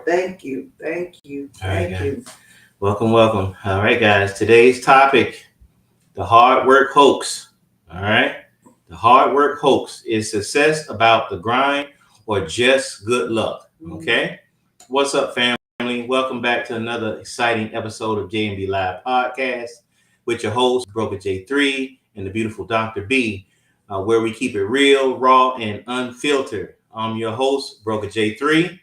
Thank you. Thank you. All right, Thank guys. you. Welcome, welcome. All right, guys. Today's topic, the hard work hoax. All right. The hard work hoax is success about the grind or just good luck. Okay. What's up, family? Welcome back to another exciting episode of J&B Live Podcast with your host, Broker J3, and the beautiful Dr. B, where we keep it real, raw, and unfiltered. I'm your host, Broker J3.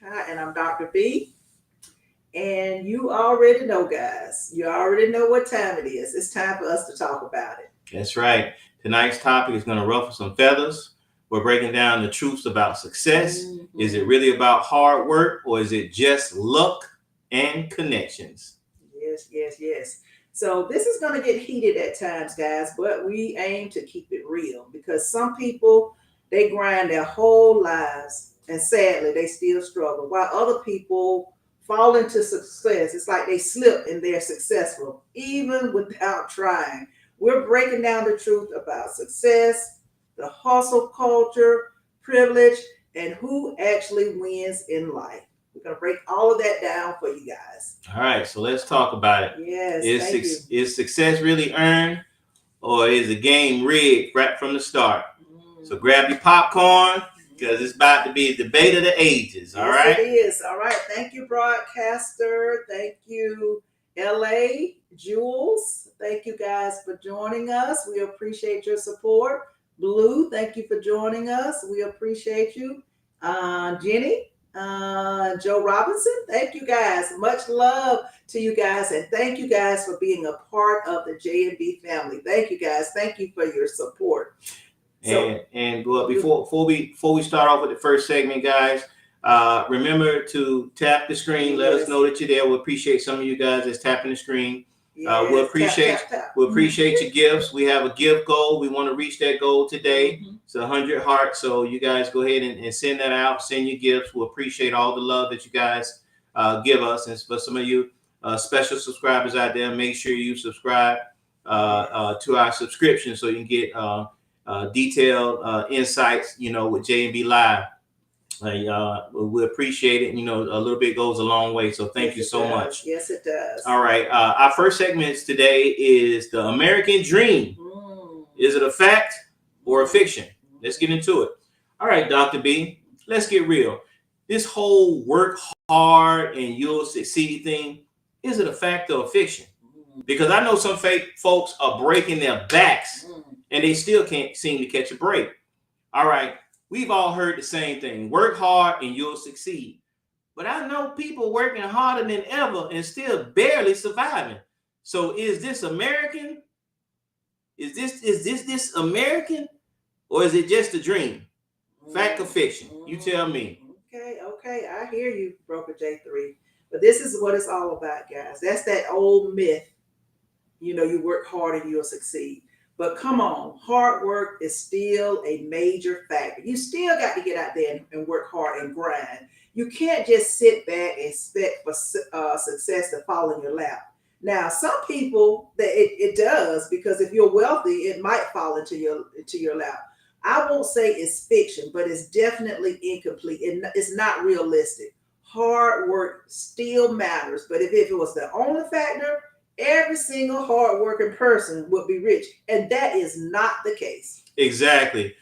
Hi, and I'm Dr. B. And you already know, guys. You already know what time it is. It's time for us to talk about it. That's right. Tonight's topic is going to ruffle some feathers. We're breaking down the truths about success. Is it really about hard work or is it just luck and connections? Yes, yes, yes. So this is going to get heated at times, guys, but we aim to keep it real because some people, they grind their whole lives and sadly they still struggle while other people fall into success. It's like they slip and they're successful even without trying. We're breaking down the truth about success, the hustle culture, privilege, and who actually wins in life. We're going to break all of that down for you guys. All right, so let's talk about it. Yes, thank you. Is success really earned or is the game rigged right from the start? So grab your popcorn because it's about to be a debate of the ages. All right. Yes, it is. All right. Thank you, broadcaster. Thank you, LA Jules. Thank you guys for joining us. We appreciate your support. Blue, thank you for joining us. We appreciate you. Jenny, Joe Robinson, thank you guys. Much love to you guys, and thank you guys for being a part of the J&B family. Thank you guys. Thank you for your support. Before we start off with the first segment, guys, remember to tap the screen. Let us know that you're there. We appreciate some of you guys that's tapping the screen. Yes, we appreciate your gifts. We have a gift goal. We want to reach that goal today. It's 100 hearts. So you guys go ahead and send that out. Send your gifts. We'll appreciate all the love that you guys give us. And for some of you special subscribers out there, make sure you subscribe to our subscription so you can get detailed insights, with J&B Live. We appreciate it. A little bit goes a long way. So thank you so much. Yes, it does. All right. Our first segment today is the American dream. Is it a fact or a fiction? Let's get into it. All right, Dr. B, let's get real. This whole work hard and you'll succeed thing, is it a fact or a fiction? Because I know some fake folks are breaking their backs and they still can't seem to catch a break. All right. We've all heard the same thing. Work hard and you'll succeed. But I know people working harder than ever and still barely surviving. So is this American? Is this American? Or is it just a dream? Fact or fiction? You tell me. Okay. I hear you, Broker J3. But this is what it's all about, guys. That's that old myth. You work hard and you'll succeed. But come on, hard work is still a major factor. You still got to get out there and work hard and grind. You can't just sit back and expect for success to fall in your lap. Now, some people that it does, because if you're wealthy, it might fall into your lap. I won't say it's fiction, but it's definitely incomplete. It's not realistic. Hard work still matters, but if it was the only factor, every single hardworking person would be rich. And that is not the case. Exactly.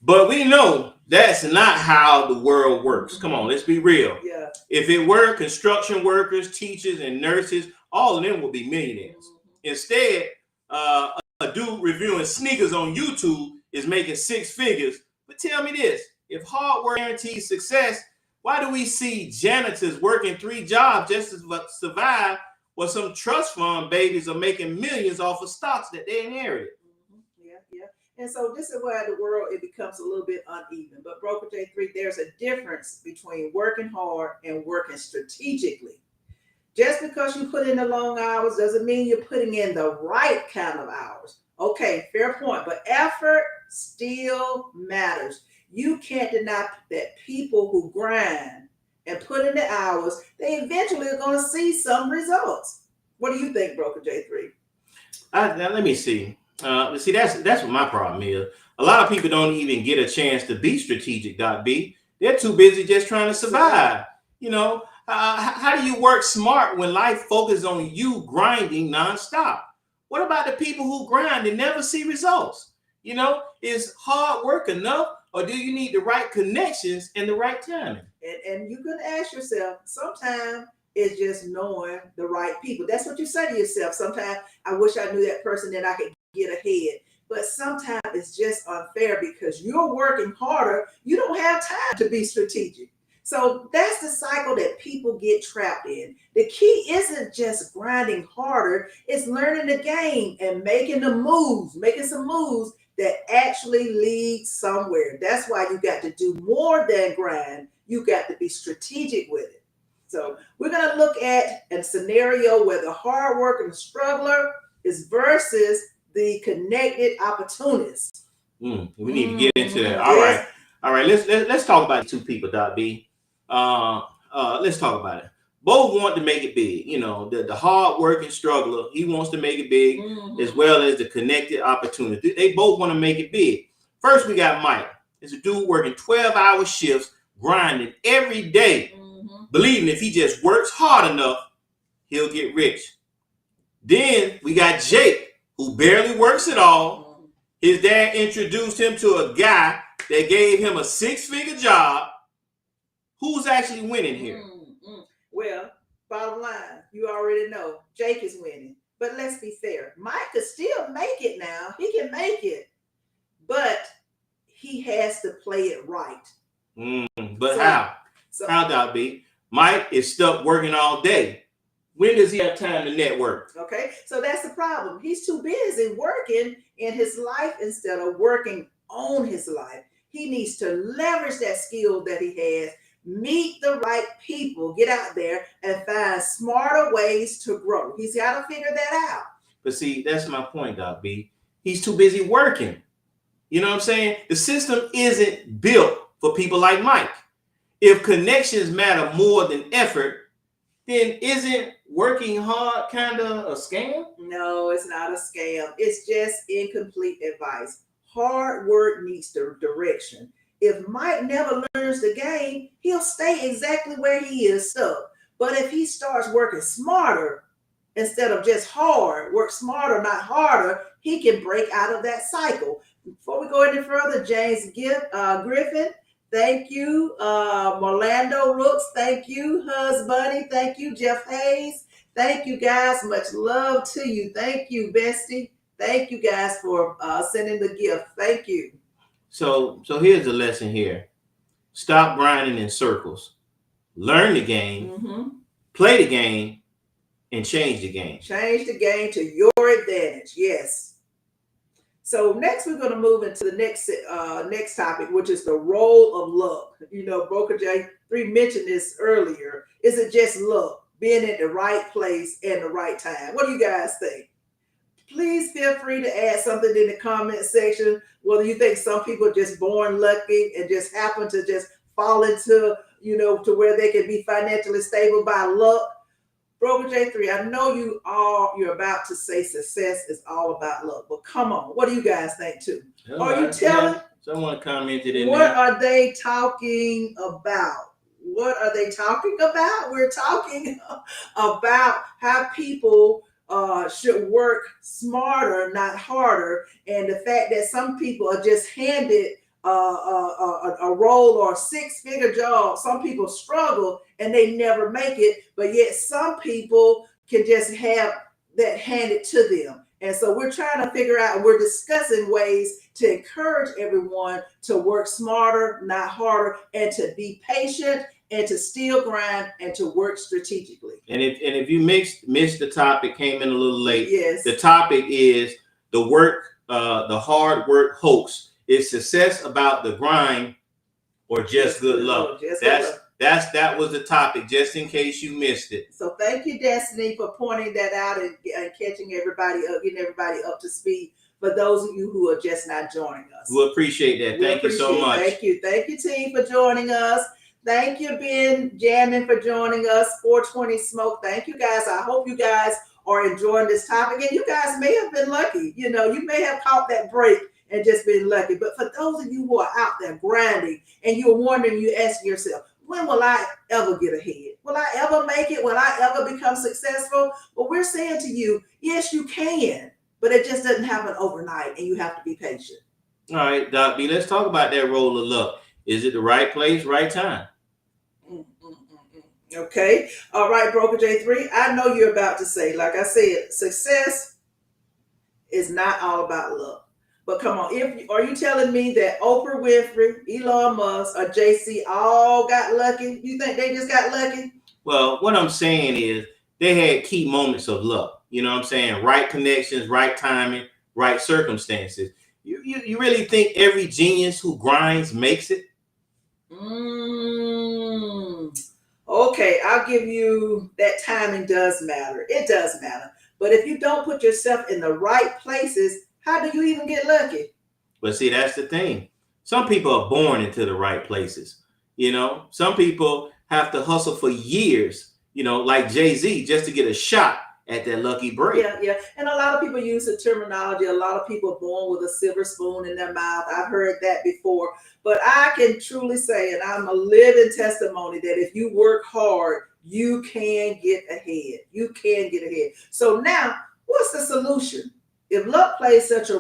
But we know that's not how the world works. Come on, let's be real. Yeah. If it were, construction workers, teachers, and nurses, all of them would be millionaires. Instead, a dude reviewing sneakers on YouTube is making six figures. But tell me this, if hard work guarantees success, why do we see janitors working 3 jobs just to survive? Well, some trust fund babies are making millions off of stocks that they inherited. Yeah. And so this is where the world, it becomes a little bit uneven. But Broker J3, there's a difference between working hard and working strategically. Just because you put in the long hours doesn't mean you're putting in the right kind of hours. Okay, fair point. But effort still matters. You can't deny that people who grind and put in the hours, they eventually are going to see some results. What do you think, Broker J3? Now let me see. See, that's what my problem is. A lot of people don't even get a chance to be strategic, Doc B. They're too busy just trying to survive. You know, how do you work smart when life focuses on you grinding nonstop? What about the people who grind and never see results? You know, is hard work enough, or do you need the right connections and the right timing? And you can ask yourself, sometimes it's just knowing the right people. That's what you say to yourself. Sometimes I wish I knew that person, then I could get ahead. But sometimes it's just unfair because you're working harder. You don't have time to be strategic. So that's the cycle that people get trapped in. The key isn't just grinding harder, it's learning the game and making some moves that actually lead somewhere. That's why you got to do more than grind. You got to be strategic with it. So we're going to look at a scenario where the hard working struggler is versus the connected opportunist. We need to get into that. Yes. All right. Let's talk about two people, Dot B. Let's talk about it. Both want to make it big. You know, the hard working struggler, he wants to make it big, as well as the connected opportunity. They both want to make it big. First, we got Mike. It's a dude working 12-hour shifts, grinding every day, believing if he just works hard enough, he'll get rich. Then we got Jake, who barely works at all. His dad introduced him to a guy that gave him a 6-figure job. Who's actually winning here? Well, bottom line, you already know Jake is winning. But let's be fair. Mike could still make it now. He can make it. But he has to play it right. But how? How, Dot B? Mike is stuck working all day. When does he have time to network? Okay, so that's the problem. He's too busy working in his life instead of working on his life. He needs to leverage that skill that he has, meet the right people, get out there and find smarter ways to grow. He's got to figure that out. But see, that's my point, Dot B. He's too busy working. You know what I'm saying? The system isn't built for people like Mike. If connections matter more than effort, then isn't working hard kind of a scam? No, it's not a scam. It's just incomplete advice. Hard work needs the direction. If Mike never learns the game, he'll stay exactly where he is stuck. But if he starts working smarter instead of just hard, work smarter, not harder, he can break out of that cycle. Before we go any further, James Griffin, thank you. Orlando Rooks, thank you. Husbunny, thank you. Jeff Hayes, thank you guys. Much love to you. Thank you, Bestie. Thank you guys for sending the gift. Thank you. So here's the lesson here. Stop grinding in circles. Learn the game, play the game, and change the game. Change the game to your advantage. Yes. So next we're going to move into the next topic, which is the role of luck. You know, Broker J3 mentioned this earlier. Is it just luck, being at the right place and the right time? What do you guys think? Please feel free to add something in the comment section, whether you think some people are just born lucky and just happen to just fall into, you know, to where they can be financially stable by luck. Broker J3, I know you're about to say success is all about luck, but come on, what do you guys think too? Are you telling? Someone commented in what there. Are they talking about? What are they talking about? We're talking about how people should work smarter, not harder, and the fact that some people are just handed a role or a 6-figure job. Some people struggle and they never make it, but yet some people can just have that handed to them. And so we're trying to figure out, and we're discussing ways to encourage everyone to work smarter, not harder, and to be patient and to still grind and to work strategically. And if you missed the topic, came in a little late. Yes. The topic is the hard work hoax. Is success about the grind or just good luck? That was the topic, just in case you missed it. So thank you, Destiny, for pointing that out and catching everybody up, getting everybody up to speed. For those of you who are just not joining us, we appreciate that. Thank you so much. Thank you, team, for joining us. Thank you, Ben Jamming, for joining us. 420 Smoke. Thank you, guys. I hope you guys are enjoying this topic, and you guys may have been lucky. You know, you may have caught that break and just been lucky. But for those of you who are out there grinding and you're wondering, you ask yourself, when will I ever get ahead? Will I ever make it? Will I ever become successful? Well, we're saying to you, yes, you can, but it just doesn't happen overnight, and you have to be patient. All right, Doc B, let's talk about that role of luck. Is it the right place, right time? Okay. All right, Broker J3. I know you're about to say, like I said, success is not all about luck. But come on, are you telling me that Oprah Winfrey, Elon Musk, or JC all got lucky? You think they just got lucky? Well, what I'm saying is they had key moments of luck. You know what I'm saying? Right connections, right timing, right circumstances. You really think every genius who grinds makes it? Okay, I'll give you that timing does matter. It does matter. But if you don't put yourself in the right places, how do you even get lucky? But see, that's the thing. Some people are born into the right places. You know, some people have to hustle for years, you know, like Jay-Z, just to get a shot at that lucky break. Yeah. And a lot of people use the terminology. A lot of people are born with a silver spoon in their mouth. I've heard that before. But I can truly say, and I'm a living testimony, that if you work hard, you can get ahead. You can get ahead. So now, what's the solution? If luck plays such a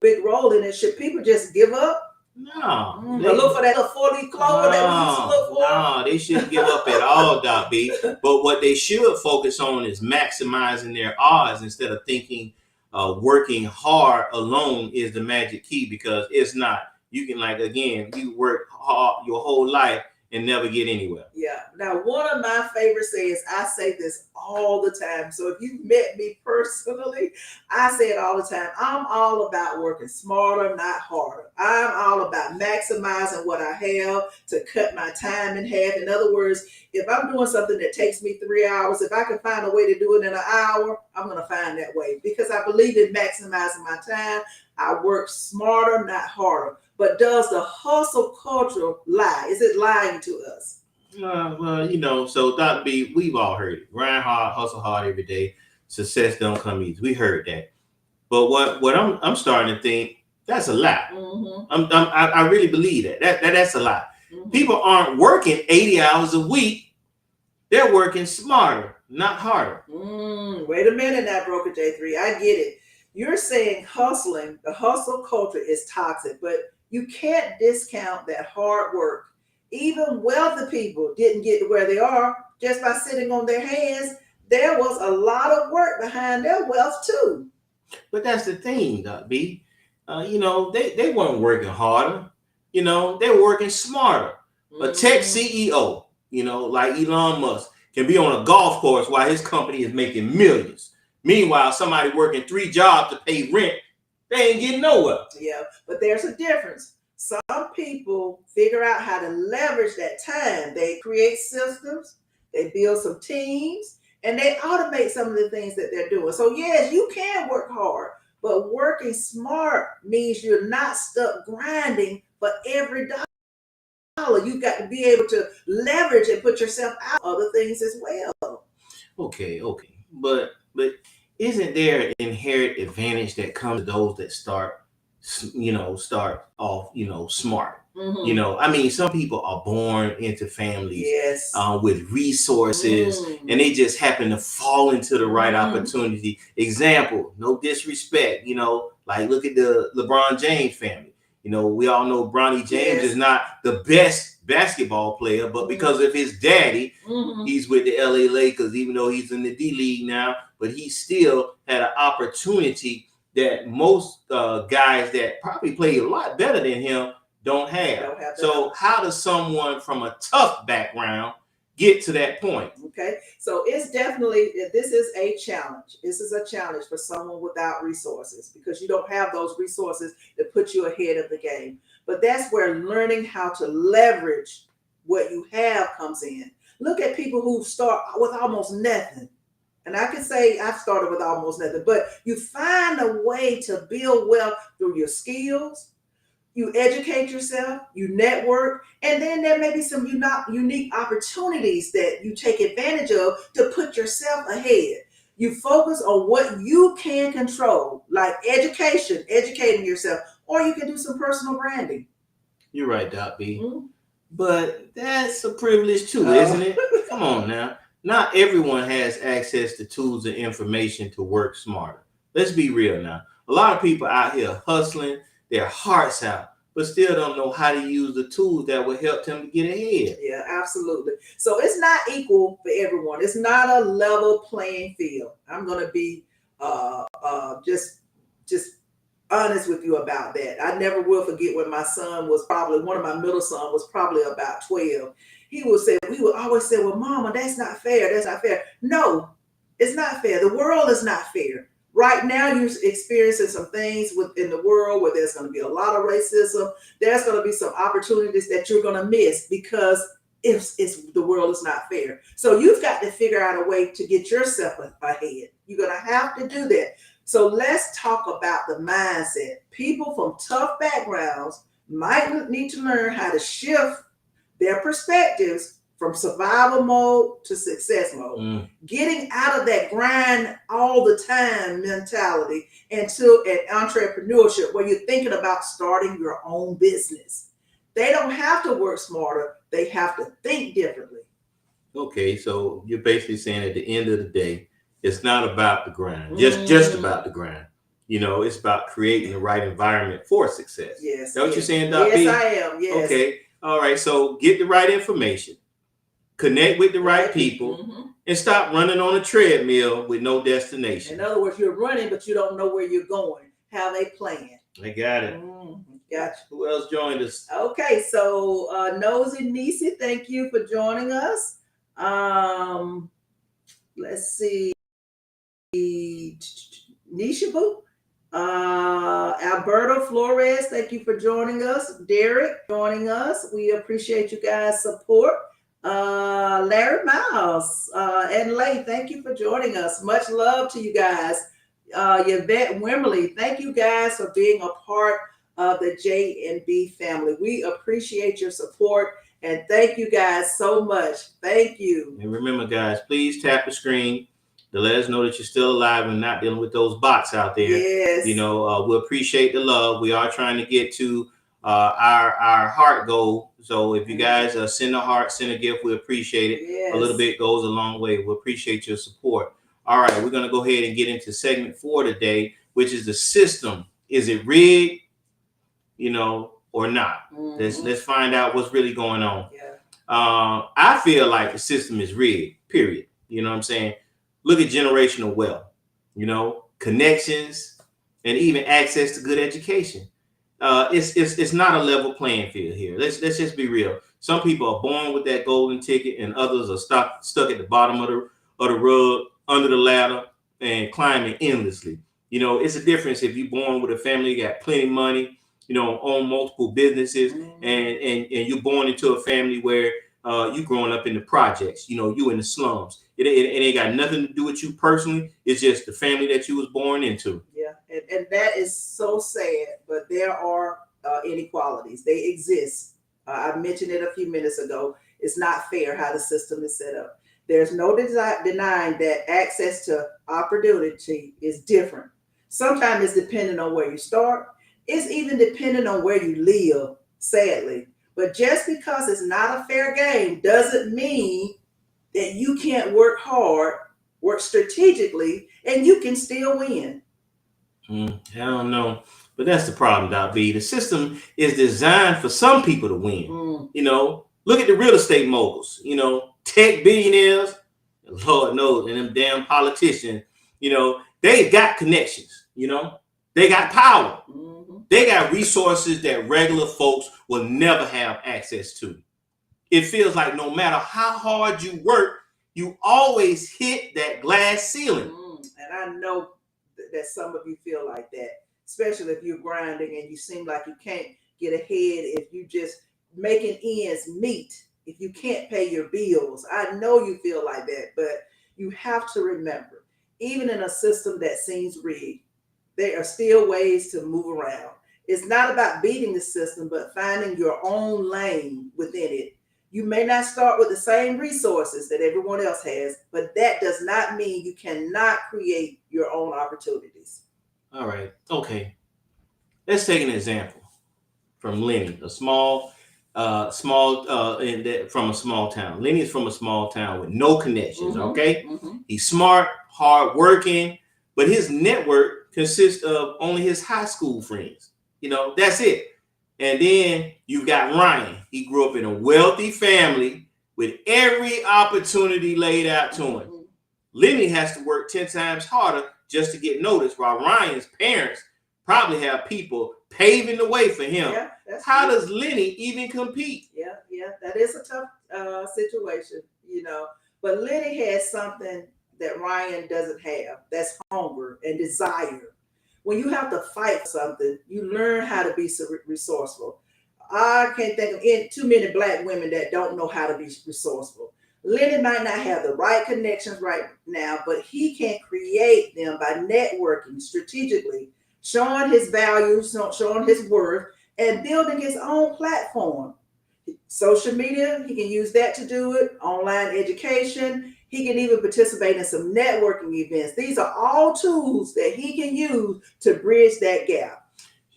big role in it, should people just give up? No. Look for that little 40 clover that we used to look for? No, they shouldn't give up at all, Doc B. But what they should focus on is maximizing their odds instead of thinking working hard alone is the magic key, because it's not. You can, like, again, you work hard your whole life and never get anywhere. Yeah. Now, one of my favorite sayings, I say this all the time. So if you've met me personally, I say it all the time. I'm all about working smarter, not harder. I'm all about maximizing what I have to cut my time in half. In other words, if I'm doing something that takes me 3 hours, if I can find a way to do it in an hour, I'm going to find that way, because I believe in maximizing my time. I work smarter, not harder. But does the hustle culture lie? Is it lying to us? Well, you know, so Dr. B, we've all heard it. Grind hard, hustle hard every day. Success don't come easy. We heard that. But what I'm starting to think, that's a lie. I really believe that's a lie. People aren't working 80 hours a week. They're working smarter, not harder. Wait a minute now, Broker J3. I get it. You're saying the hustle culture is toxic, but you can't discount that hard work. Even wealthy people didn't get to where they are just by sitting on their hands. There was a lot of work behind their wealth too. But that's the thing, Doc B. You know, they weren't working harder. You know, they were working smarter. A tech CEO, you know, like Elon Musk, can be on a golf course while his company is making millions. Meanwhile, somebody working 3 jobs to pay rent, they ain't getting nowhere. Yeah, but there's a difference. Some people figure out how to leverage that time. They create systems, they build some teams, and they automate some of the things that they're doing. So yes, you can work hard, but working smart means you're not stuck grinding for every dollar. You got to be able to leverage and put yourself out other things as well. Okay. But isn't there an inherent advantage that comes to those that start off, smart? You know, I mean, some people are born into families with resources, and they just happen to fall into the right opportunity. Example, no disrespect, like look at the LeBron James family. You know, we all know Bronny James is not the best basketball player, but because of his daddy, he's with the LA Lakers, even though he's in the D League now, but he still had an opportunity that most guys that probably play a lot better than him don't have. So how does someone from a tough background get to that point? Okay, so this is a challenge. This is a challenge for someone without resources, because you don't have those resources to put you ahead of the game. But that's where learning how to leverage what you have comes in. Look at people who start with almost nothing. And I can say I've started with almost nothing, but you find a way to build wealth through your skills. You educate yourself, you network, and then there may be some unique opportunities that you take advantage of to put yourself ahead. You focus on what you can control, like educating yourself, or you can do some personal branding. You're right, Doc B. But that's a privilege too, isn't it? Oh. Come on now. Not everyone has access to tools and information to work smarter. Let's be real now. A lot of people out here hustling their hearts out, but still don't know how to use the tools that will help them to get ahead. Yeah, absolutely. So it's not equal for everyone. It's not a level playing field. I'm gonna be just honest with you about that. I never will forget when my son was probably one of my middle son was probably about 12. He would say, we would always say, well, mama, that's not fair. That's not fair. No, it's not fair. The world is not fair. Right now, you're experiencing some things within the world where there's going to be a lot of racism. There's going to be some opportunities that you're going to miss because it's the world is not fair. So you've got to figure out a way to get yourself ahead. You're going to have to do that. So let's talk about the mindset. People from tough backgrounds might need to learn how to shift their perspectives from survival mode to success mode, getting out of that grind all the time mentality into an entrepreneurship where you're thinking about starting your own business. They don't have to work smarter, they have to think differently. Okay, so you're basically saying at the end of the day, it's not about the grind, just about the grind. You know, it's about creating the right environment for success. Yes. Is that what you're saying, Doc B? Yes, I am. Yes. Okay. All right. So get the right information, connect with the right people, and stop running on a treadmill with no destination. In other words, you're running, but you don't know where you're going. Have a plan. I got it. Gotcha. Who else joined us? Okay, so Nosy Nisi, thank you for joining us. Let's see. Nishabu. Alberto Flores, thank you for joining us. Derek joining us. We appreciate you guys' support. Larry Miles and Lay, thank you for joining us. Much love to you guys. Yvette Wimberly, thank you guys for being a part of the J&B family. We appreciate your support and thank you guys so much. Thank you. And remember, guys, please tap the screen to let us know that you're still alive and not dealing with those bots out there. Yes. You know, we appreciate the love. We are trying to get to our heart goal. So if you guys send a heart, send a gift, we appreciate it. Yes. A little bit goes a long way. We appreciate your support. All right, we're going to go ahead and get into segment 4 today, which is the system. Is it rigged, you know, or not? Let's find out what's really going on. Yeah. I feel like the system is rigged, period. You know what I'm saying? Look at generational wealth, you know, connections, and even access to good education. It's not a level playing field here. Let's just be real. Some people are born with that golden ticket, and others are stuck at the bottom of the rug, under the ladder, and climbing endlessly. You know, it's a difference if you're born with a family, you got plenty of money, you know, own multiple businesses, and you're born into a family where you growing up in the projects, you know, you in the slums. It ain't got nothing to do with you personally. It's just the family that you was born into. Yeah, and that is so sad, but there are inequalities. They exist. I mentioned it a few minutes ago. It's not fair how the system is set up. There's no denying that access to opportunity is different. Sometimes it's dependent on where you start. It's even dependent on where you live, sadly. But just because it's not a fair game doesn't mean that you can't work hard, work strategically, and you can still win. I don't know. But that's the problem, Doc B. The system is designed for some people to win. You know, look at the real estate moguls, you know, tech billionaires, Lord knows, and them damn politicians, you know, they got connections, you know, they got power. They got resources that regular folks will never have access to. It feels like no matter how hard you work, you always hit that glass ceiling. And I know that some of you feel like that, especially if you're grinding and you seem like you can't get ahead, if you just making ends meet, if you can't pay your bills. I know you feel like that, but you have to remember, even in a system that seems rigged, there are still ways to move around. It's not about beating the system, but finding your own lane within it. You may not start with the same resources that everyone else has, but that does not mean you cannot create your own opportunities. All right. Okay. Let's take an example from Lenny, a small from a small town. Lenny is from a small town with no connections. Mm-hmm. Okay, Mm-hmm. he's smart, hardworking, but his network consists of only his high school friends. That's it. And then you've got Ryan. He grew up in a wealthy family with every opportunity laid out to him. Mm-hmm. Lenny has to work 10 times harder just to get noticed, while Ryan's parents probably have people paving the way for him. Yeah, How true. does Lenny even compete? Yeah, that is a tough situation, But Lenny has something that Ryan doesn't have. That's hunger and desire. When you have to fight for something, you learn how to be resourceful. I can't think of too many black women that don't know how to be resourceful. Lenny might not have the right connections right now, but he can create them by networking strategically, showing his values, showing his worth, and building his own platform. Social media, he can use that to do it. Online education, he can even participate in some networking events. These are all tools that he can use to bridge that gap.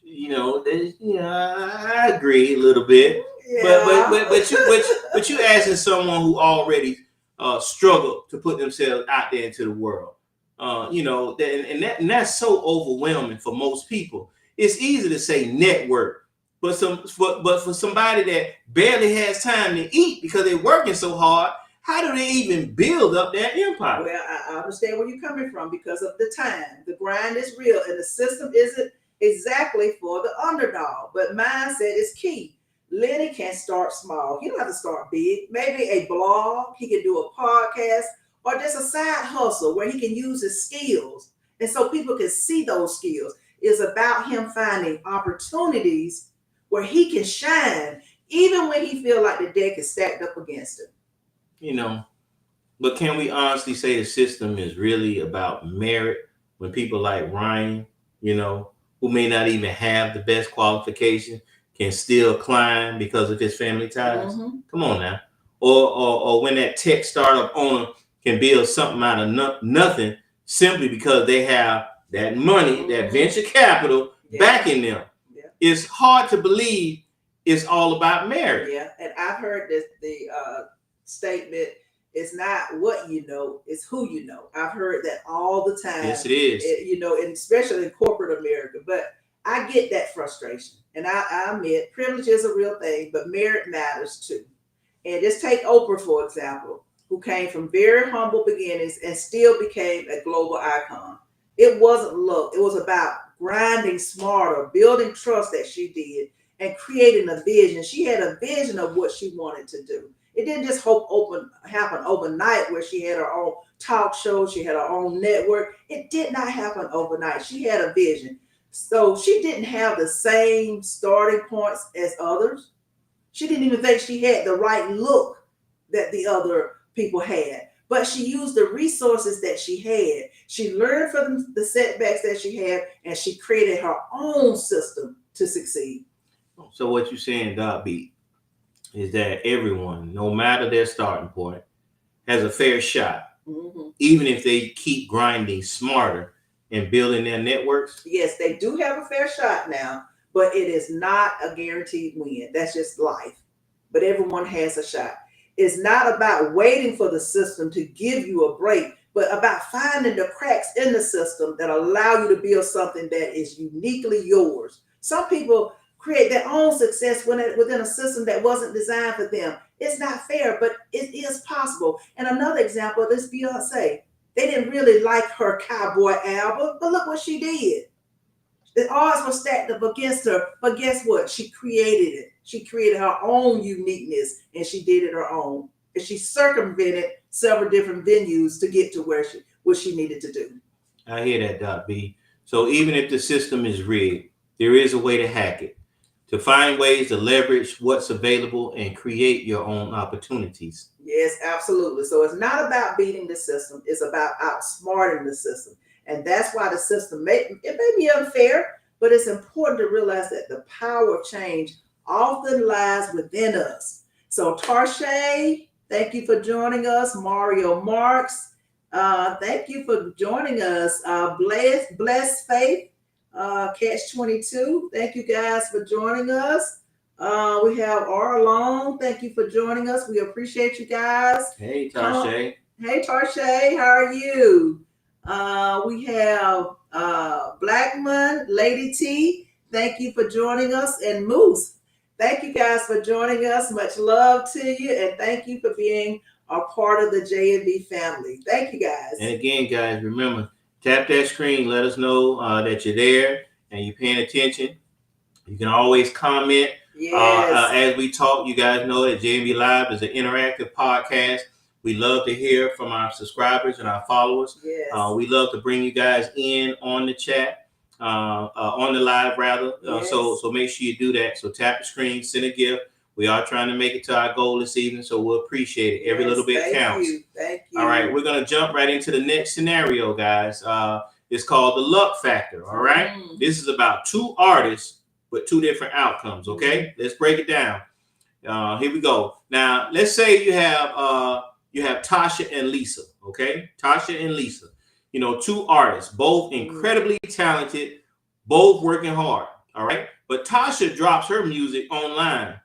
I agree a little bit, but Yeah. you asking someone who already struggled to put themselves out there into the world. And that's so overwhelming for most people. It's easy to say network, but for somebody that barely has time to eat because they're working so hard, how do they even build up that empire? Well, I understand where you're coming from because of the time. The grind is real, and the system isn't exactly for the underdog. But mindset is key. Lenny can start small. He don't have to start big. Maybe a blog. He can do a podcast or just a side hustle where he can use his skills, and so people can see those skills. It's about him finding opportunities where he can shine, even when he feel like the deck is stacked up against him. You know, But can we honestly say the system is really about merit when people like Ryan, who may not even have the best qualification, can still climb because of his family ties? Mm-hmm. Come on now. Or when that tech startup owner can build something out of nothing simply because they have that money, Mm-hmm. that venture capital backing them. Yeah. It's hard to believe it's all about merit. Yeah, and I've heard the statement, it's not what you know, it's who you know. I've heard that all the time. Yes, it is. And especially in corporate America. But I get that frustration. And I admit privilege is a real thing, but merit matters too. And just take Oprah, for example, who came from very humble beginnings and still became a global icon. It wasn't luck. It was about grinding smarter, building trust that she did, and creating a vision. She had a vision of what she wanted to do. It didn't just happen overnight where she had her own talk show, she had her own network. It did not happen overnight. She had a vision. So she didn't have the same starting points as others. She didn't even think she had the right look that the other people had. But she used the resources that she had. She learned from the setbacks that she had, and she created her own system to succeed. So what you're saying, God beat, is that everyone, no matter their starting point, has a fair shot, even if they keep grinding smarter and building their networks? Yes, they do have a fair shot now, but it is not a guaranteed win. That's just life. But everyone has a shot. It's not about waiting for the system to give you a break, but about finding the cracks in the system that allow you to build something that is uniquely yours. Some people create their own success within a system that wasn't designed for them. It's not fair, but it is possible. And another example is Beyonce. They didn't really like her Cowboy album, but look what she did. The odds were stacked up against her, but guess what? She created it. She created her own uniqueness, and she did it her own. And she circumvented several different venues to get to what she needed to do. I hear that, Doc B. So even if the system is rigged, there is a way to hack it, to find ways to leverage what's available and create your own opportunities. Yes, absolutely. So it's not about beating the system. It's about outsmarting the system. And that's why the system may be unfair, but it's important to realize that the power of change often lies within us. So Tarshay, thank you for joining us. Mario Marks, thank you for joining us. Bless Faith, Catch 22, thank you guys for joining us. We have R Long. Thank you for joining us. We appreciate you guys. Hey, Tasha. Hey, Tarshay, how are you? We have Blackman, Lady T. Thank you for joining us, and Moose. Thank you guys for joining us. Much love to you, and thank you for being a part of the J&B family. Thank you guys. And again, guys, remember, tap that screen. Let us know that you're there and you're paying attention. You can always comment. Yes. As we talk, you guys know that J&B Live is an interactive podcast. We love to hear from our subscribers and our followers. Yes. We love to bring you guys in on the chat, on the live rather. Yes. So make sure you do that. So tap the screen, send a gift. We are trying to make it to our goal this evening, so we'll appreciate it. Every little bit counts. Thank you. All right, we're gonna jump right into the next scenario, guys. It's called the luck factor. All right, this is about two artists with two different outcomes. Okay, let's break it down. Here we go. Now, let's say you have Tasha and Lisa. Okay, Tasha and Lisa. You know, two artists, both incredibly talented, both working hard. All right, but Tasha drops her music online,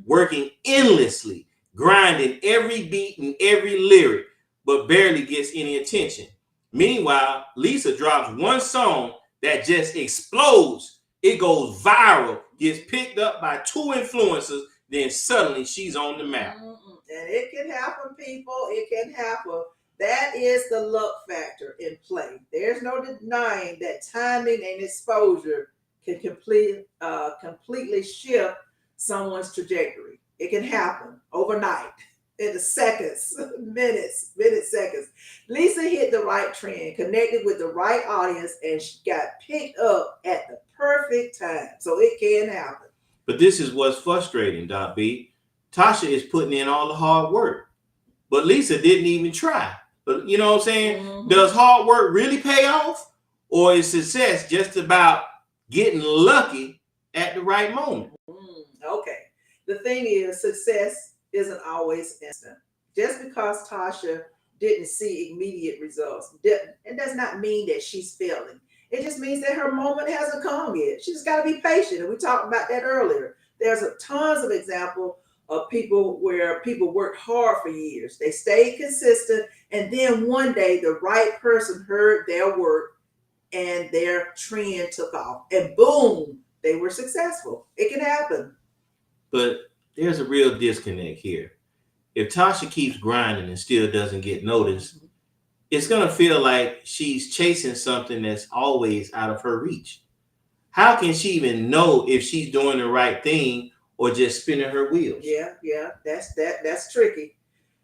working endlessly, grinding every beat and every lyric, but barely gets any attention. Meanwhile, Lisa drops one song that just explodes. It goes viral, gets picked up by two influencers, then suddenly she's on the map. And it can happen, people. It can happen. That is the luck factor in play. There's no denying that timing and exposure can completely shift someone's trajectory. It can happen overnight, in the seconds, minutes, seconds. Lisa hit the right trend, connected with the right audience, and she got picked up at the perfect time. So it can happen. But this is what's frustrating, Doc B. Tasha is putting in all the hard work, but Lisa didn't even try. But you know what I'm saying? Does hard work really pay off? Or is success just about getting lucky at the right moment? Okay. The thing is, success isn't always instant. Just because Tasha didn't see immediate results, it does not mean that she's failing. It just means that her moment hasn't come yet. She's got to be patient. And we talked about that earlier. There's tons of examples of people where people worked hard for years. They stayed consistent. And then one day the right person heard their work and their trend took off. And boom, they were successful. It can happen. But there's a real disconnect here. If Tasha keeps grinding and still doesn't get noticed, it's going to feel like she's chasing something that's always out of her reach. How can she even know if she's doing the right thing or just spinning her wheels? Yeah, that's tricky.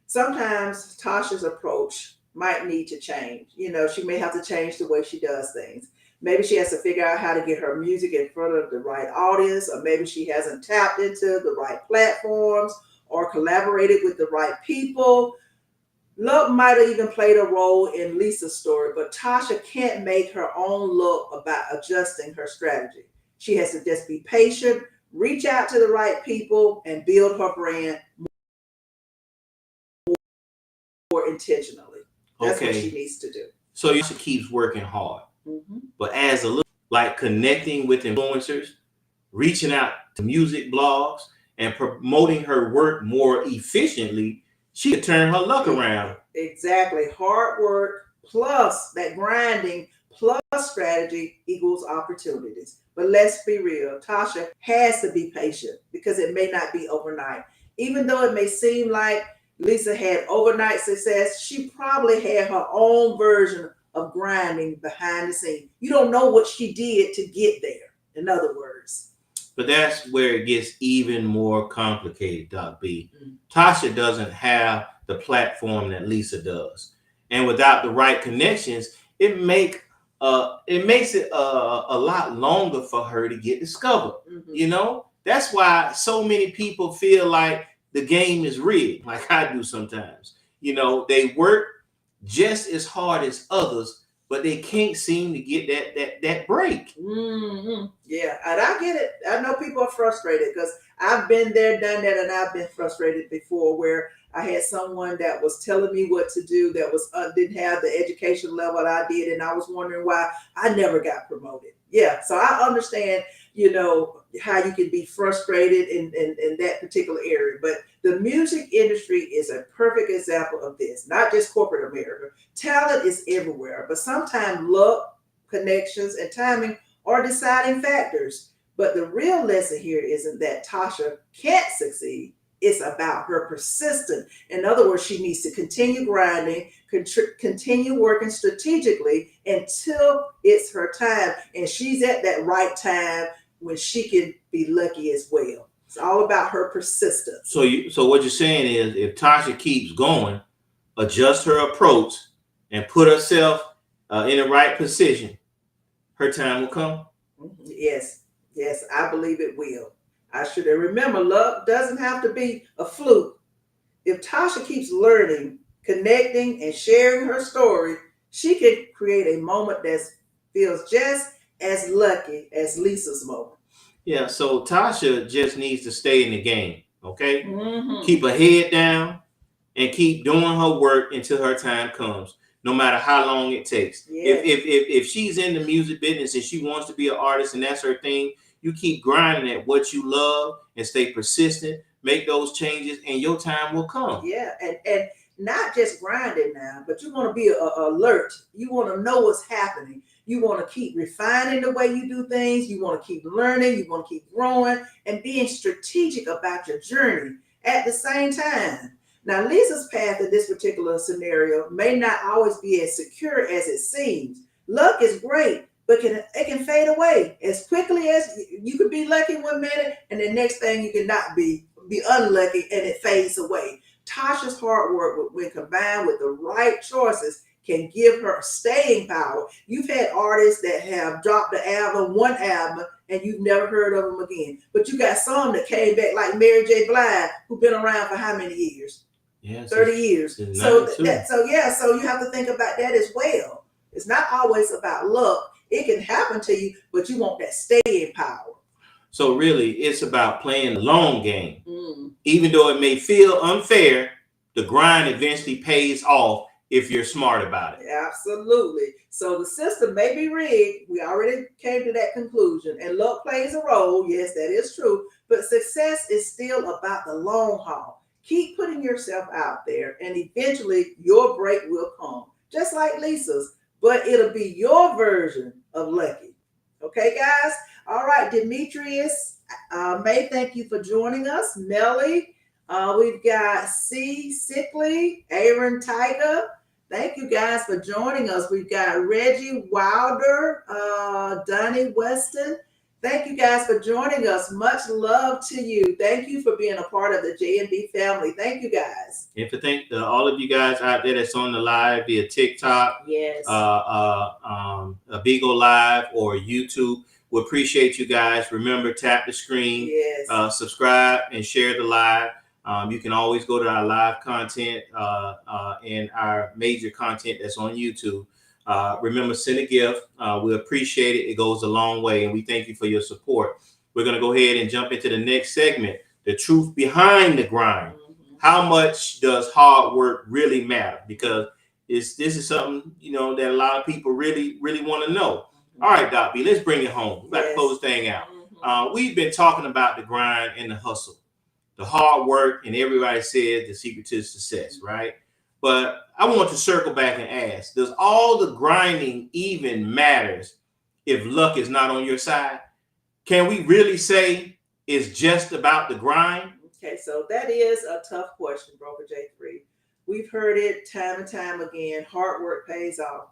Sometimes Tasha's approach might need to change. You know, she may have to change the way she does things. Maybe she has to figure out how to get her music in front of the right audience, or maybe she hasn't tapped into the right platforms or collaborated with the right people. Luck might have even played a role in Lisa's story, but Tasha can't make her own luck about adjusting her strategy. She has to just be patient, reach out to the right people, and build her brand more intentionally. That's what she needs to do. So she keeps working hard. But as a little, like connecting with influencers, reaching out to music blogs, and promoting her work more efficiently, she could turn her luck around. Exactly. Hard work plus that grinding plus strategy equals opportunities. But let's be real. Tasha has to be patient because it may not be overnight. Even though it may seem like Lisa had overnight success, she probably had her own version of grinding behind the scenes. You don't know what she did to get there, in other words. But that's where it gets even more complicated, Doc B. Tasha doesn't have the platform that Lisa does. And without the right connections, it makes it a lot longer for her to get discovered. You know, that's why so many people feel like the game is rigged, like I do sometimes. You know, they work just as hard as others, but they can't seem to get that break. Yeah, and I get it. I know people are frustrated because I've been there, done that, and I've been frustrated before where I had someone that was telling me what to do that was didn't have the education level I did, and I was wondering why I never got promoted. Yeah, so I understand, you know, how you can be frustrated in that particular area. But the music industry is a perfect example of this, not just corporate America. Talent is everywhere, but sometimes luck, connections, and timing are deciding factors. But the real lesson here isn't that Tasha can't succeed. It's about her persistence. In other words, she needs to continue grinding, continue working strategically until it's her time. And she's at that right time when she can be lucky as well. It's all about her persistence. So what you're saying is, if Tasha keeps going, adjust her approach, and put herself in the right position, her time will come. Yes, yes, I believe it will. I should remember, love doesn't have to be a fluke. If Tasha keeps learning, connecting, and sharing her story, she can create a moment that feels just as lucky as Lisa's moment. Yeah, so Tasha just needs to stay in the game, okay? Mm-hmm. Keep her head down and keep doing her work until her time comes, no matter how long it takes. Yes. If she's in the music business and she wants to be an artist and that's her thing, you keep grinding at what you love and stay persistent, make those changes, and your time will come. Yeah, and not just grinding now, but you want to be alert. You want to know what's happening. You want to keep refining the way you do things. You want to keep learning. You want to keep growing and being strategic about your journey at the same time. Now, Lisa's path in this particular scenario may not always be as secure as it seems. Luck is great, but it can fade away as quickly as you could be lucky one minute, and the next thing you cannot be unlucky, and it fades away. Tasha's hard work, when combined with the right choices, can give her staying power. You've had artists that have dropped one album, and you've never heard of them again. But you got some that came back, like Mary J. Blige, who've been around for how many years? Yeah, 30 years. So you have to think about that as well. It's not always about luck. It can happen to you, but you want that staying power. So really, it's about playing the long game. Even though it may feel unfair, the grind eventually pays off if you're smart about it. Absolutely. So the system may be rigged. We already came to that conclusion. And luck plays a role. Yes, that is true. But success is still about the long haul. Keep putting yourself out there, and eventually your break will come. Just like Lisa's. But it'll be your version of lucky. Okay, guys? All right, Demetrius, May, thank you for joining us. Melly, we've got C. Sickly, Aaron Tiger. Thank you guys for joining us. We've got Reggie Wilder, Donnie Weston. Thank you guys for joining us. Much love to you. Thank you for being a part of the J&B family. Thank you guys. And for thank all of you guys out there that's on the live via TikTok, yes, Bigo Live or YouTube. We appreciate you guys. Remember, tap the screen, yes, subscribe, and share the live. You can always go to our live content and our major content that's on YouTube. Remember, send a gift. We appreciate it. It goes a long way, and we thank you for your support. We're going to go ahead and jump into the next segment, the truth behind the grind. How much does hard work really matter? Because this is something, that a lot of people really, really want to know. All right, Doc B, let's bring it home. We're about to close this thing out. We've been talking about the grind and the hustle, the hard work, and everybody says the secret to success, right? But I want to circle back and ask, does all the grinding even matters if luck is not on your side? Can we really say it's just about the grind? Okay, so that is a tough question, Broker J3. We've heard it time and time again. Hard work pays off.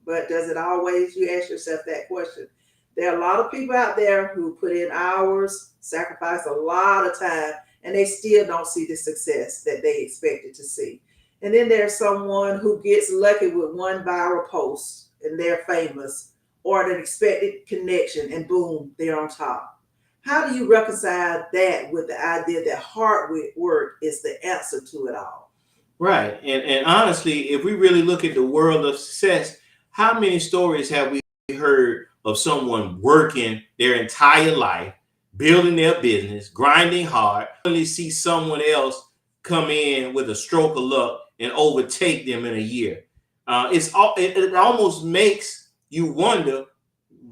But does it always? You ask yourself that question. There are a lot of people out there who put in hours, sacrifice a lot of time, and they still don't see the success that they expected to see. And then there's someone who gets lucky with one viral post and they're famous, or an expected connection, and boom, they're on top. How do you reconcile that with the idea that hard work is the answer to it all? Right. And honestly, if we really look at the world of success, how many stories have we heard of someone working their entire life, building their business, grinding hard, only see someone else come in with a stroke of luck and overtake them in a year? It almost makes you wonder,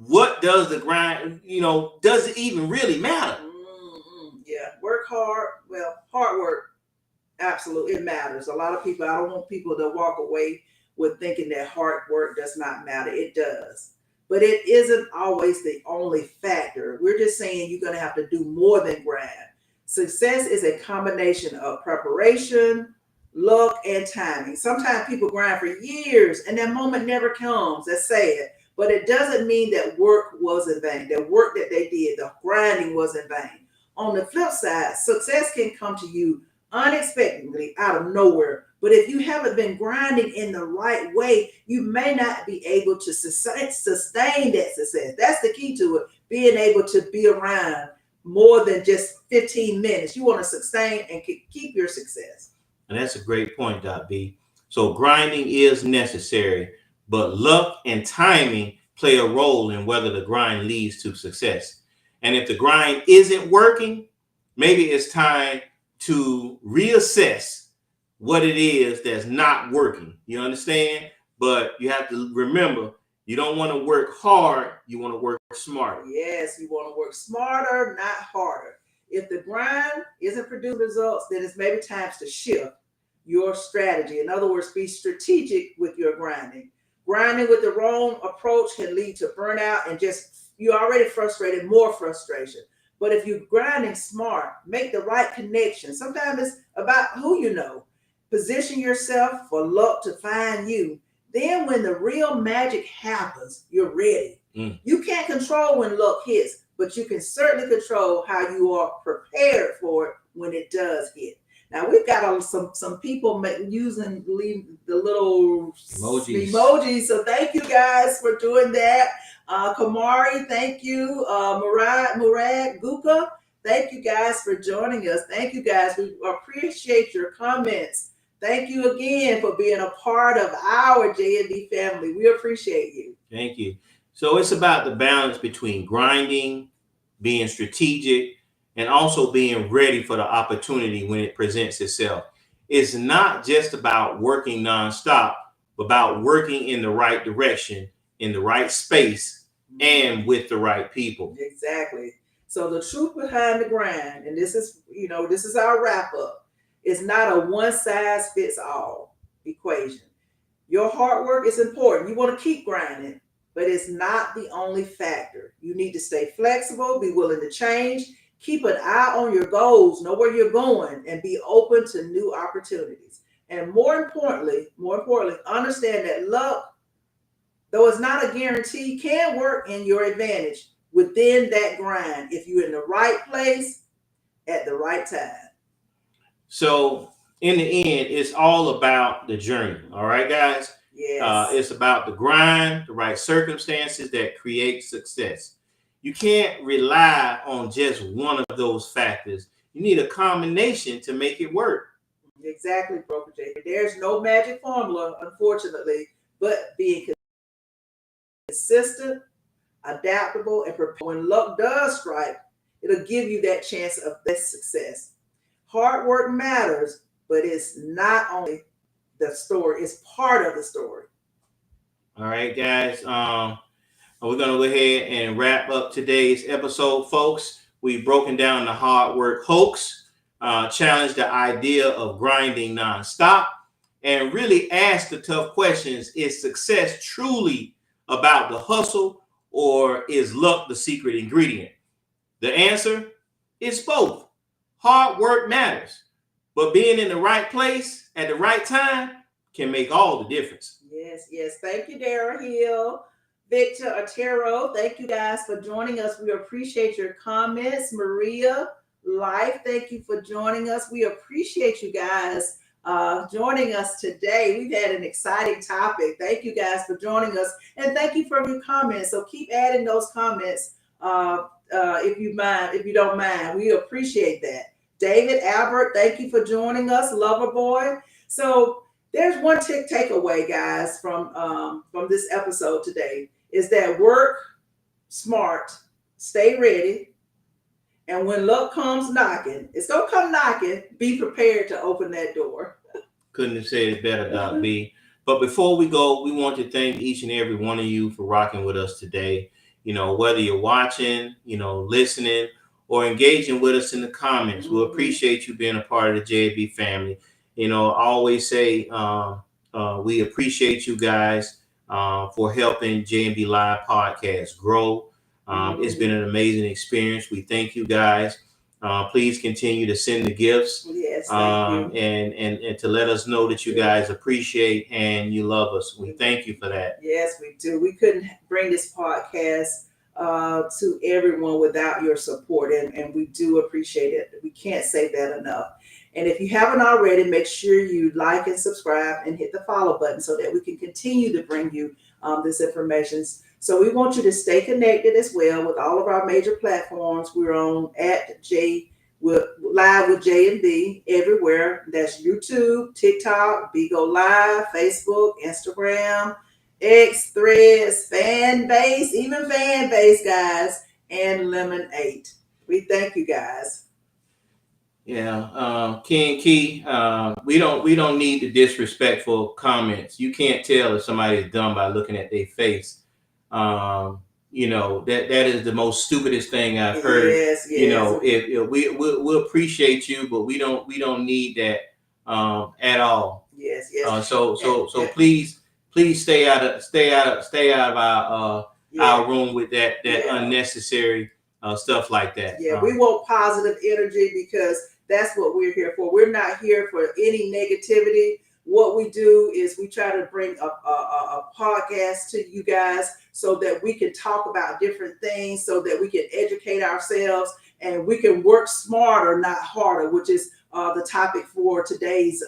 what does the grind, does it even really matter? Yeah, work hard. Well, hard work, absolutely, it matters. A lot of people, I don't want people to walk away with thinking that hard work does not matter. It does. But it isn't always the only factor. We're just saying you're going to have to do more than grind. Success is a combination of preparation, luck, and timing. Sometimes people grind for years and that moment never comes. That's sad. But it doesn't mean that work was in vain. The work that they did, the grinding was in vain. On the flip side, success can come to you unexpectedly out of nowhere. But if you haven't been grinding in the right way, you may not be able to sustain that success. That's the key to it, being able to be around more than just 15 minutes. You want to sustain and keep your success. And that's a great point, Doc B. So grinding is necessary, but luck and timing play a role in whether the grind leads to success. And if the grind isn't working, maybe it's time to reassess what it is that's not working. You understand? But you have to remember, you don't want to work hard. You want to work smarter. Yes, you want to work smarter, not harder. If the grind isn't producing results, then it's maybe time to shift your strategy. In other words, be strategic with your grinding. Grinding with the wrong approach can lead to burnout and you're already frustrated, more frustration. But if you're grinding smart, make the right connection. Sometimes it's about who you know. Position yourself for luck to find you. Then when the real magic happens, you're ready. You can't control when luck hits, but you can certainly control how you are prepared for it when it does hit. Now we've got some people using the little emojis. So thank you guys for doing that. Kamari, thank you. Murad Guka, thank you guys for joining us. Thank you guys. We appreciate your comments. Thank you again for being a part of our J&D family. We appreciate you. Thank you. So it's about the balance between grinding, being strategic, and also being ready for the opportunity when it presents itself. It's not just about working nonstop, but about working in the right direction, in the right space, and with the right people. Exactly. So the truth behind the grind, and this is our wrap up, is not a one size fits all equation. Your hard work is important. You want to keep grinding, but it's not the only factor. You need to stay flexible, be willing to change, keep an eye on your goals, know where you're going, and be open to new opportunities. And more importantly, understand that luck, though it's not a guarantee, can work in your advantage within that grind if you're in the right place at the right time. So in the end, it's all about the journey. All right, guys? Yes. It's about the grind, the right circumstances that create success. You can't rely on just one of those factors. You need a combination to make it work. Exactly, Broker J. There's no magic formula, unfortunately, but being consistent, adaptable, and prepared. When luck does strike, it'll give you that chance of that success. Hard work matters, but it's not only the story, it's part of the story. All right, guys. We're going to go ahead and wrap up today's episode, folks. We've broken down the hard work hoax, challenged the idea of grinding nonstop, and really asked the tough questions. Is success truly about the hustle, or is luck the secret ingredient? The answer is both. Hard work matters, but being in the right place at the right time can make all the difference. Yes. Thank you, Dara Hill. Victor Otero, thank you guys for joining us. We appreciate your comments. Maria Life, thank you for joining us. We appreciate you guys joining us today. We've had an exciting topic. Thank you guys for joining us, and thank you for your comments. So keep adding those comments if you don't mind. We appreciate that. David Albert, thank you for joining us. Loverboy. So there's one takeaway, guys, from this episode today, is that work smart, stay ready, and when luck comes knocking, it's gonna come knocking. Be prepared to open that door. Couldn't have said it better, Doc B. But before we go, we want to thank each and every one of you for rocking with us today. whether you're watching, listening, or engaging with us in the comments. We appreciate you being a part of the JB family. I always say we appreciate you guys for helping JB Live Podcast grow. It's been an amazing experience. We thank you guys. Please continue to send the gifts. Yes, thank you. And to let us know that you guys appreciate and you love us. We thank you for that. Yes, we do. We couldn't bring this podcast to everyone without your support, and we do appreciate it. We can't say that enough. And if you haven't already, make sure you like and subscribe and hit the follow button so that we can continue to bring you this information. So we want you to stay connected as well with all of our major platforms. We're on at Live with J and B everywhere. That's YouTube, TikTok, Bigo Live, Facebook, Instagram, X, Threads, fan base, guys, and Lemonade. We thank you guys. Yeah, King Key, we don't need the disrespectful comments. You can't tell if somebody is dumb by looking at their face. That is the most stupidest thing I've heard. Yes. If we appreciate you, but we don't need that at all. Yes. So please stay out of our room with that unnecessary stuff like that. Yeah, we want positive energy because that's what we're here for. We're not here for any negativity. What we do is we try to bring a podcast to you guys so that we can talk about different things, so that we can educate ourselves and we can work smarter, not harder, which is the topic for today's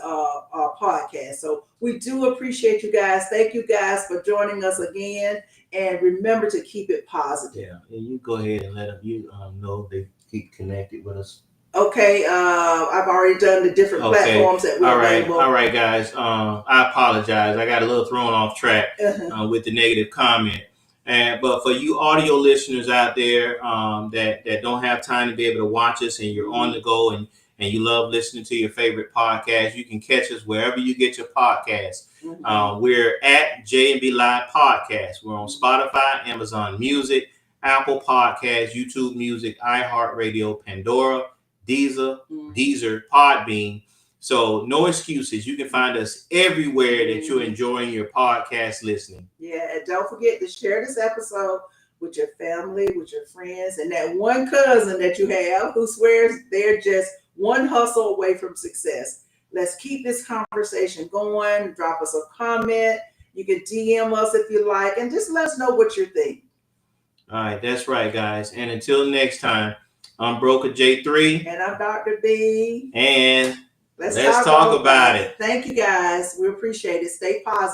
podcast. So we do appreciate you guys. Thank you guys for joining us again. And remember to keep it positive. Yeah, and you go ahead and let them know they keep connected with us. Okay, I've already done the different platforms that we're available. All right, guys. I apologize. I got a little thrown off track with the negative comment. But for you audio listeners out there that don't have time to be able to watch us, and you're on the go and you love listening to your favorite podcast, you can catch us wherever you get your podcasts. We're at J&B Live Podcast. We're on Spotify, Amazon Music, Apple Podcasts, YouTube Music, iHeartRadio, Pandora, Deezer, Podbean. So no excuses. You can find us everywhere that you're enjoying your podcast listening. Yeah, and don't forget to share this episode with your family, with your friends, and that one cousin that you have who swears they're just one hustle away from success. Let's keep this conversation going. Drop us a comment. You can DM us if you like, and just let us know what you think. All right, that's right, guys. And until next time, I'm Broker J3. And I'm Dr. B. And let's talk about it. Thank you, guys. We appreciate it. Stay positive.